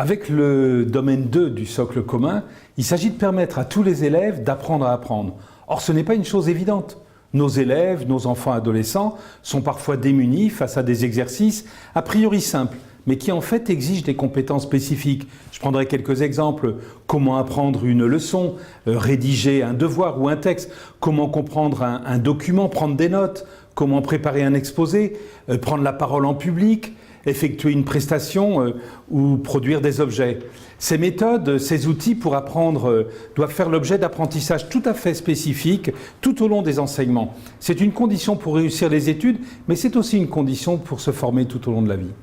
Avec le domaine 2 du socle commun, il s'agit de permettre à tous les élèves d'apprendre à apprendre. Or, ce n'est pas une chose évidente. Nos élèves, nos enfants adolescents sont parfois démunis face à des exercices a priori simples, mais qui en fait exigent des compétences spécifiques. Je prendrai quelques exemples. Comment apprendre une leçon, rédiger un devoir ou un texte, comment comprendre un document, prendre des notes, comment préparer un exposé, prendre la parole en public, effectuer une prestation ou produire des objets. Ces méthodes, ces outils pour apprendre doivent faire l'objet d'apprentissages tout à fait spécifiques tout au long des enseignements. C'est une condition pour réussir les études, mais c'est aussi une condition pour se former tout au long de la vie.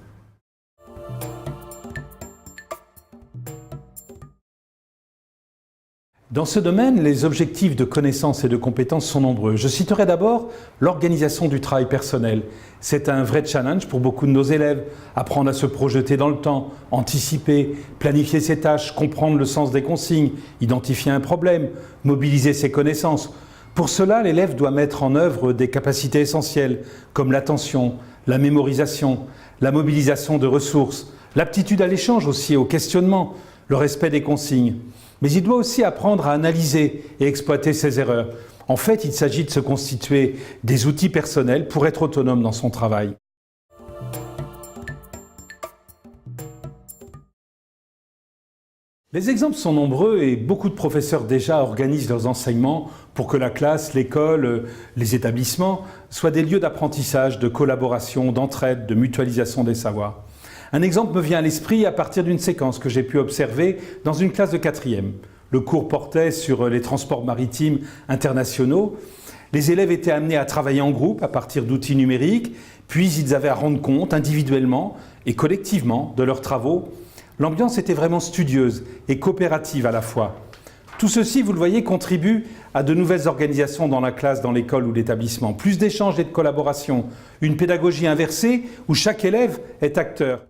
Dans ce domaine, les objectifs de connaissances et de compétences sont nombreux. Je citerai d'abord l'organisation du travail personnel. C'est un vrai challenge pour beaucoup de nos élèves. Apprendre à se projeter dans le temps, anticiper, planifier ses tâches, comprendre le sens des consignes, identifier un problème, mobiliser ses connaissances. Pour cela, l'élève doit mettre en œuvre des capacités essentielles comme l'attention, la mémorisation, la mobilisation de ressources, l'aptitude à l'échange aussi, au questionnement, le respect des consignes. Mais il doit aussi apprendre à analyser et exploiter ses erreurs. En fait, il s'agit de se constituer des outils personnels pour être autonome dans son travail. Les exemples sont nombreux et beaucoup de professeurs déjà organisent leurs enseignements pour que la classe, l'école, les établissements soient des lieux d'apprentissage, de collaboration, d'entraide, de mutualisation des savoirs. Un exemple me vient à l'esprit à partir d'une séquence que j'ai pu observer dans une classe de 4e. Le cours portait sur les transports maritimes internationaux. Les élèves étaient amenés à travailler en groupe à partir d'outils numériques, puis ils avaient à rendre compte individuellement et collectivement de leurs travaux. L'ambiance était vraiment studieuse et coopérative à la fois. Tout ceci, vous le voyez, contribue à de nouvelles organisations dans la classe, dans l'école ou l'établissement. Plus d'échanges et de collaboration, une pédagogie inversée où chaque élève est acteur.